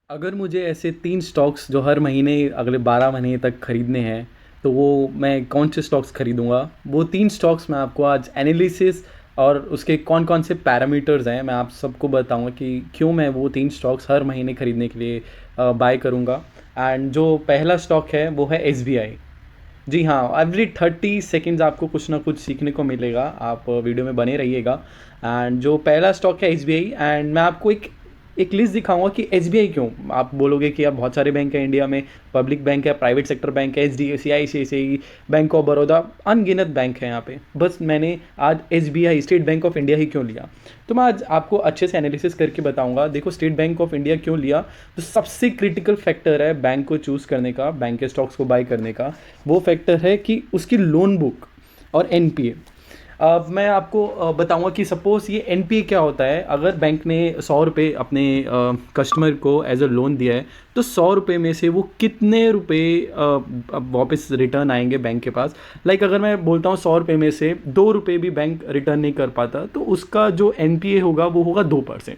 अगर मुझे ऐसे 3 स्टॉक्स जो हर महीने अगले 12 महीने तक खरीदने हैं, तो वो मैं कौन से स्टॉक्स खरीदूँगा? वो 3 स्टॉक्स मैं आपको आज एनालिसिस और उसके कौन-कौन से पैरामीटर्स हैं, मैं आप सबको बताऊँगा कि क्यों मैं वो 3 स्टॉक्स हर महीने खरीदने के लिए बाय करूँगा। एंड जो पहला स्टॉक है, वो है एसबीआई। जी हाँ, एवरी 30 सेकंड्स आपको कुछ ना कुछ सीखने को मिलेगा, आप वीडियो में बने रहिएगा। एंड जो पहला स्टॉक है एसबीआई, एंड मैं आपको एक एक लिस्ट दिखाऊंगा कि एसबीआई क्यों। आप बोलोगे कि अब बहुत सारे बैंक हैं इंडिया में, पब्लिक बैंक है, प्राइवेट सेक्टर बैंक है, HDFC, ICICI, bank of Baroda, अनगिनत बैंक हैं यहाँ पे। बस मैंने आज SBI, state bank of India ही क्यों लिया, तो मैं आज आपको अच्छे से एनालिसिस करके बताऊंगा। देखो, स्टेट बैंक ऑफ इंडिया क्यों लिया, तो सबसे क्रिटिकल फैक्टर है बैंक को चूज़ करने का, बैंक के स्टॉक्स को बाय करने का, वो फैक्टर है कि उसकी लोन बुक और एनपीए। अब मैं आपको बताऊंगा कि सपोज़ ये एनपीए क्या होता है। अगर बैंक ने 100 रुपये अपने कस्टमर को एज अ लोन दिया है, तो 100 रुपये में से वो कितने रुपए वापस रिटर्न आएंगे बैंक के पास। लाइक अगर मैं बोलता हूँ 100 रुपये में से 2 रुपये भी बैंक रिटर्न नहीं कर पाता, तो उसका जो एनपीए होगा वो होगा 2%।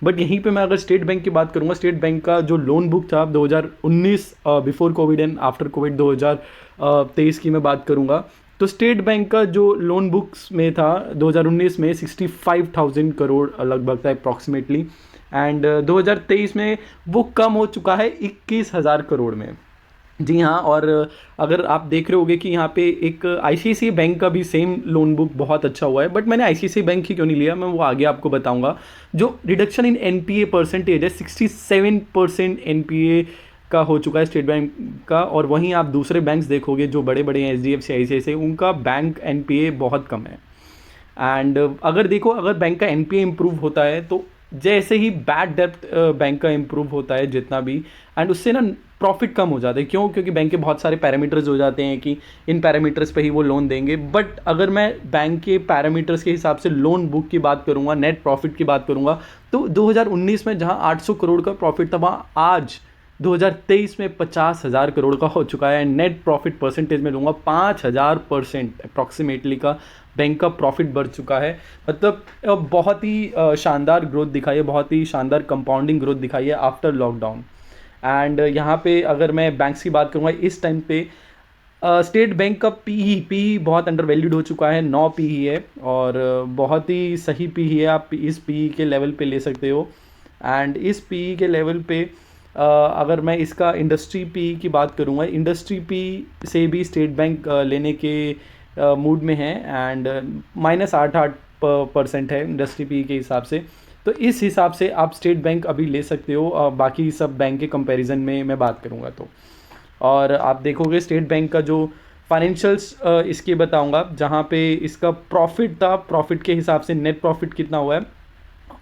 बट यहीं पे मैं अगर स्टेट बैंक की बात करूँगा, स्टेट बैंक का जो लोन बुक था 2019, before Covid and after Covid 2023 की मैं बात करूँगा, तो स्टेट बैंक का जो लोन बुक्स में था 2019 में 65,000 करोड़ लगभग था अप्रॉक्सीमेटली। एंड 2023 में वो कम हो चुका है 21,000 करोड़ में। जी हाँ, और अगर आप देख रहे होगे कि यहाँ पे एक आईसीआईसीआई बैंक का भी सेम लोन बुक बहुत अच्छा हुआ है, बट मैंने आईसीआईसीआई बैंक ही क्यों नहीं लिया, मैं वो आगे आपको बताऊंगा। जो रिडक्शन इन एनपीए परसेंटेज है, 67% एनपीए का हो चुका है स्टेट बैंक का। और वहीं आप दूसरे बैंक्स देखोगे जो बड़े बड़े हैं, एचडीएफसी, आईसीआईसीआई, उनका बैंक एनपीए बहुत कम है। एंड अगर देखो, अगर बैंक का एनपीए इम्प्रूव होता है, तो जैसे ही बैड डेप्थ बैंक का इम्प्रूव होता है जितना भी, एंड उससे ना प्रॉफिट कम हो जाता है। क्यों? क्योंकि बैंक के बहुत सारे पैरामीटर्स हो जाते हैं कि इन पैरामीटर्स पे ही वो लोन देंगे। बट अगर मैं बैंक के पैरामीटर्स के हिसाब से लोन बुक की बात करूँगा, नेट प्रॉफिट की बात करूँगा, तो 2019 में जहाँ 800 करोड़ का प्रॉफिट था, वहाँ आज 2023 में 50,000 करोड़ का हो चुका है। नेट प्रॉफिट परसेंटेज में लूँगा 5,000% अप्रॉक्सीमेटली का बैंक का प्रॉफिट बढ़ चुका है। मतलब बहुत ही शानदार ग्रोथ दिखाई है, बहुत ही शानदार कंपाउंडिंग ग्रोथ दिखाई है आफ्टर लॉकडाउन। एंड यहाँ पे अगर मैं बैंक्स की बात करूँगा इस टाइम पे, स्टेट बैंक का पी बहुत अंडर वैल्यूड हो चुका है, 9 पी है, और बहुत ही सही पी है। आप इस पी के लेवल पे ले सकते हो। एंड इस पी के लेवल पे अगर मैं इसका इंडस्ट्री पी की बात करूँगा, इंडस्ट्री पी से भी स्टेट बैंक लेने के मूड में है। एंड -8% है इंडस्ट्री पी के हिसाब से। तो इस हिसाब से आप स्टेट बैंक अभी ले सकते हो, बाकी सब बैंक के कंपैरिजन में मैं बात करूँगा तो। और आप देखोगे स्टेट बैंक का जो फाइनेंशियल्स इसके बताऊंगा, जहाँ पे इसका प्रॉफिट था, प्रॉफिट के हिसाब से नेट प्रॉफिट कितना हुआ है।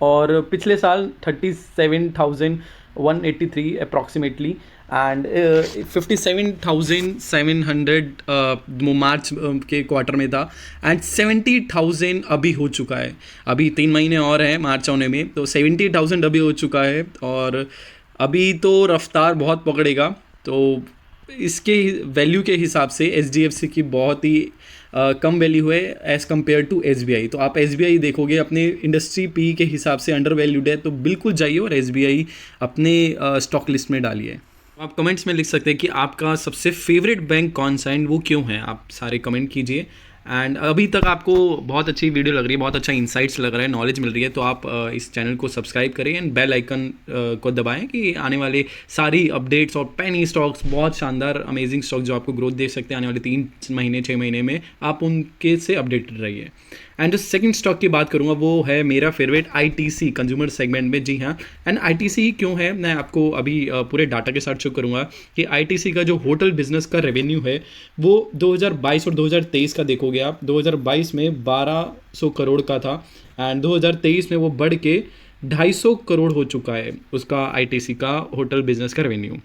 और पिछले साल 37,183 अप्रॉक्सीमेटली, एंड 57,700 मार्च के क्वार्टर में था, एंड 70,000 अभी हो चुका है। अभी 3 महीने और हैं मार्च होने में, तो 70,000 अभी हो चुका है। और अभी तो रफ्तार बहुत पकड़ेगा। तो इसके वैल्यू के हिसाब से एचडीएफसी की बहुत ही कम वैल्यू है एज़ कम्पेयर टू एसबीआई। तो आप एसबीआई देखोगे अपने इंडस्ट्री पी के हिसाब से अंडर वैल्यूड है, तो बिल्कुल जाइए और एसबीआई अपने स्टॉक लिस्ट में डालिए। आप कमेंट्स में लिख सकते हैं कि आपका सबसे फेवरेट बैंक कौन सा है, वो क्यों है। आप सारे कमेंट कीजिए। एंड अभी तक आपको बहुत अच्छी वीडियो लग रही है, बहुत अच्छा इंसाइट्स लग रहा है, नॉलेज मिल रही है, तो आप इस चैनल को सब्सक्राइब करें एंड बेल आइकन को दबाएं कि आने वाले सारी अपडेट्स और पेनी स्टॉक्स, बहुत शानदार अमेजिंग स्टॉक्स जो आपको ग्रोथ दे सकते हैं आने वाले 3 महीने 6 महीने में, आप उनके से अपडेटेड रहिए। एंड जो सेकंड स्टॉक की बात करूंगा वो है मेरा फेवरेट आईटीसी, कंज्यूमर सेगमेंट में। जी हाँ, एंड आईटीसी क्यों है, मैं आपको अभी पूरे डाटा के साथ शो करूंगा कि आईटीसी का जो होटल बिजनेस का रेवेन्यू है वो 2022 और 2023 का देखोगे आप, 2022 में 1200 करोड़ का था, एंड 2023 में वो बढ़ के 250 करोड़ हो चुका है उसका आईटीसी का होटल बिजनेस का रेवेन्यू।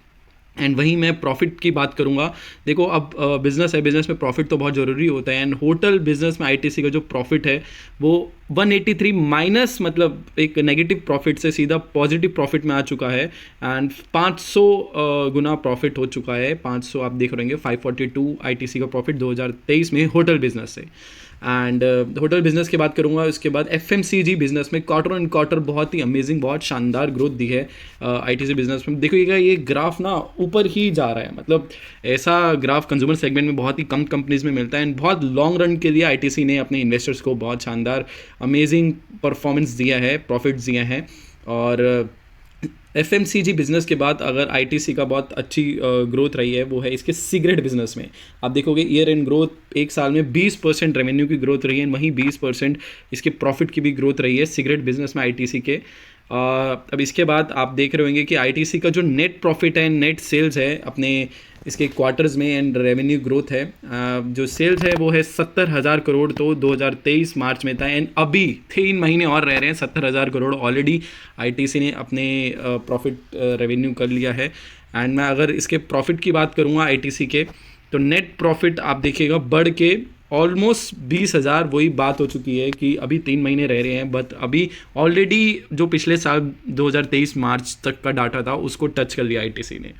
एंड वहीं मैं प्रॉफिट की बात करूंगा। देखो, अब बिजनेस है, बिजनेस में प्रॉफिट तो बहुत ज़रूरी होता है, एंड होटल बिजनेस में आईटीसी का जो प्रॉफिट है वो 183 माइनस, मतलब एक नेगेटिव प्रॉफिट से सीधा पॉजिटिव प्रॉफिट में आ चुका है। एंड 500 गुना प्रॉफिट हो चुका है, 500 आप देख रहे होंगे, 542 आईटीसी का प्रॉफिट 2023 में होटल बिजनेस से। एंड होटल बिजनेस की बात करूंगा। उसके बाद एफएमसीजी बिजनेस में क्वार्टर ऑन क्वार्टर बहुत ही अमेजिंग, बहुत शानदार ग्रोथ दी है आईटीसी बिजनेस में। देखिएगा ये ग्राफ ना ऊपर ही जा रहा है, मतलब ऐसा ग्राफ कंज्यूमर सेगमेंट में बहुत ही कम कंपनीज में मिलता है। एंड बहुत लॉन्ग रन के लिए आईटीसी ने अपने इन्वेस्टर्स को बहुत शानदार अमेजिंग परफॉर्मेंस दिया है, प्रॉफिट्स दिया है। और एफएमसीजी बिजनेस के बाद अगर आईटीसी का बहुत अच्छी ग्रोथ रही है वो है इसके सिगरेट बिजनेस में। आप देखोगे ईयर एंड ग्रोथ एक साल में 20% रेवेन्यू की ग्रोथ रही है, वहीं 20% इसके प्रॉफिट की भी ग्रोथ रही है सिगरेट बिजनेस में आईटीसी के। अब इसके बाद आप देख रहे होंगे कि आईटीसी का जो नेट प्रॉफिट है, नेट सेल्स है अपने इसके क्वार्टर्स में एंड रेवेन्यू ग्रोथ है, जो सेल्स है वो है 70,000 करोड़, तो 2023 मार्च में था। एंड अभी 3 महीने और रह रहे हैं, 70,000 करोड़ ऑलरेडी आईटीसी ने अपने प्रॉफिट रेवेन्यू कर लिया है। एंड मैं अगर इसके प्रॉफिट की बात करूँगा आईटीसी के, तो नेट प्रॉफिट आप देखिएगा बढ़ के ऑलमोस्ट 20,000 वही बात हो चुकी है कि अभी 3 महीने रह रहे हैं, बट अभी ऑलरेडी जो पिछले साल 2023 मार्च तक का डाटा था उसको टच कर लिया आईटीसी ने।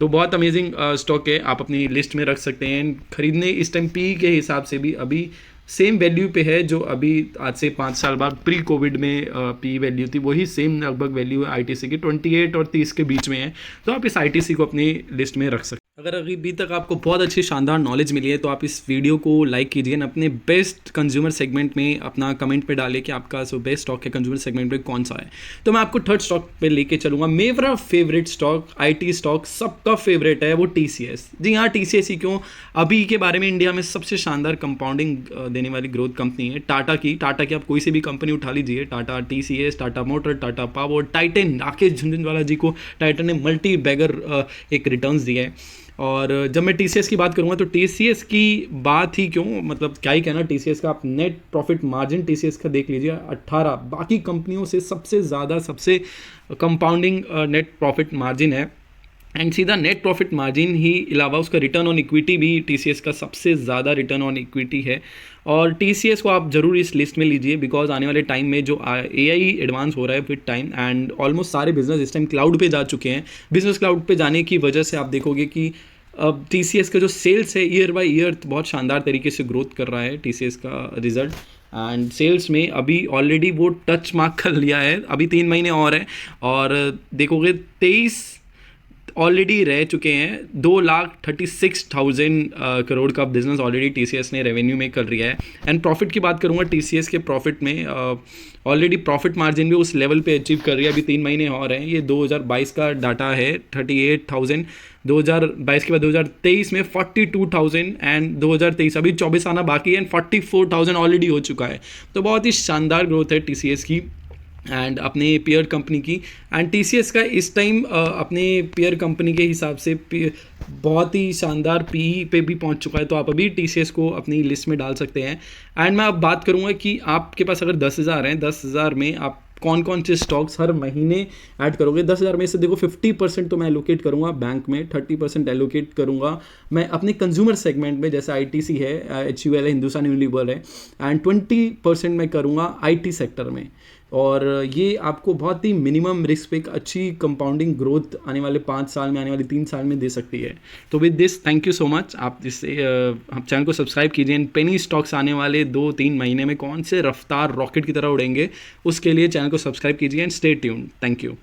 तो बहुत अमेजिंग स्टॉक है, आप अपनी लिस्ट में रख सकते हैं। खरीदने इस टाइम पी के हिसाब से भी अभी सेम वैल्यू पे है जो अभी आज से 5 साल बाद प्री कोविड में पी वैल्यू थी, वही सेम लगभग वैल्यू है आईटीसी की, 28 और 30 के बीच में है। तो आप इस आईटीसी को अपनी लिस्ट में रख सकते हैं। अगर अभी तक आपको बहुत अच्छी शानदार नॉलेज मिली है तो आप इस वीडियो को लाइक कीजिए और अपने बेस्ट कंज्यूमर सेगमेंट में अपना कमेंट पे डालिए कि आपका जो बेस्ट स्टॉक है कंज्यूमर सेगमेंट में कौन सा है। तो मैं आपको थर्ड स्टॉक पे लेके चलूँगा। मेरा फेवरेट स्टॉक आईटी स्टॉक सबका फेवरेट है, वो टीसीएस। जी हाँ, टीसीएस ही क्यों, अभी के बारे में इंडिया में सबसे शानदार कंपाउंडिंग देने वाली ग्रोथ कंपनी है टाटा की आप कोई सी भी कंपनी उठा लीजिए, Tata, TCS, Tata motor, Tata power, Titan, Rakesh Jhunjhunwala ji को टाइटन ने मल्टी बैगर एक रिटर्न्स दिया है। और जब मैं टीसीएस की बात करूँगा तो टीसीएस की बात ही क्यों, मतलब क्या ही कहना टीसीएस का। आप नेट प्रॉफिट मार्जिन टीसीएस का देख लीजिए 18, बाकी कंपनियों से सबसे ज़्यादा, सबसे कंपाउंडिंग नेट प्रॉफिट मार्जिन है। एंड सीधा नेट प्रॉफिट मार्जिन ही अलावा उसका रिटर्न ऑन इक्विटी भी टीसीएस का सबसे ज़्यादा रिटर्न ऑन इक्विटी है। और टीसीएस को आप ज़रूर इस लिस्ट में लीजिए, बिकॉज आने वाले टाइम में जो एआई एडवांस हो रहा है विद टाइम, एंड ऑलमोस्ट सारे बिजनेस इस टाइम क्लाउड पे जा चुके हैं। बिजनेस क्लाउड पे जाने की वजह से आप देखोगे कि अब टीसीएस का जो सेल्स है ईयर बाय ईयर बहुत शानदार तरीके से ग्रोथ कर रहा है टीसीएस का रिजल्ट। एंड सेल्स में अभी ऑलरेडी वो टच मार्क कर लिया है, अभी 3 महीने और है और देखोगे 23 ऑलरेडी रह चुके हैं। 2,36,000 करोड़ का बिजनेस ऑलरेडी टीसीएस ने रेवेन्यू में कर लिया है। एंड प्रॉफिट की बात करूँगा, टीसीएस के प्रॉफिट में ऑलरेडी प्रॉफिट मार्जिन भी उस लेवल पे अचीव कर रही है, अभी 3 महीने और हैं। ये 2022 का डाटा है, 38,000, 2022 के बाद 2023 में 42,000 एंड 2023 अभी 24 आना बाकी है एंड 44,000 ऑलरेडी हो चुका है। तो बहुत ही शानदार ग्रोथ है टीसीएस की एंड अपने पेयर कंपनी की। एंड टीसीएस का इस टाइम अपने पेयर कंपनी के हिसाब से बहुत ही शानदार पीई पे भी पहुंच चुका है, तो आप अभी टीसीएस को अपनी लिस्ट में डाल सकते हैं। एंड मैं अब बात करूंगा कि आपके पास अगर 10,000 हैं, 10,000 में आप कौन कौन से स्टॉक्स हर महीने ऐड करोगे। 10,000 में से देखो 50% तो मैं एलोकेट करूंगा बैंक में, 30% एलोकेट करूंगा मैं अपने कंज्यूमर सेगमेंट में, जैसे आईटीसी है, एचयूएल है, हिंदुस्तान यूनिलीवर है, एंड 20% मैं करूंगा आईटी सेक्टर में। और ये आपको बहुत ही मिनिमम रिस्क पे एक अच्छी कंपाउंडिंग ग्रोथ आने वाले 5 साल में, आने वाले 3 साल में दे सकती है। तो with this thank you so much. आप इससे चैनल को सब्सक्राइब कीजिए। पेनी स्टॉक्स आने वाले 2-3 महीने में कौन से रफ्तार रॉकेट की तरह उड़ेंगे, उसके लिए चैनल को सब्सक्राइब कीजिए and stay tuned. Thank you.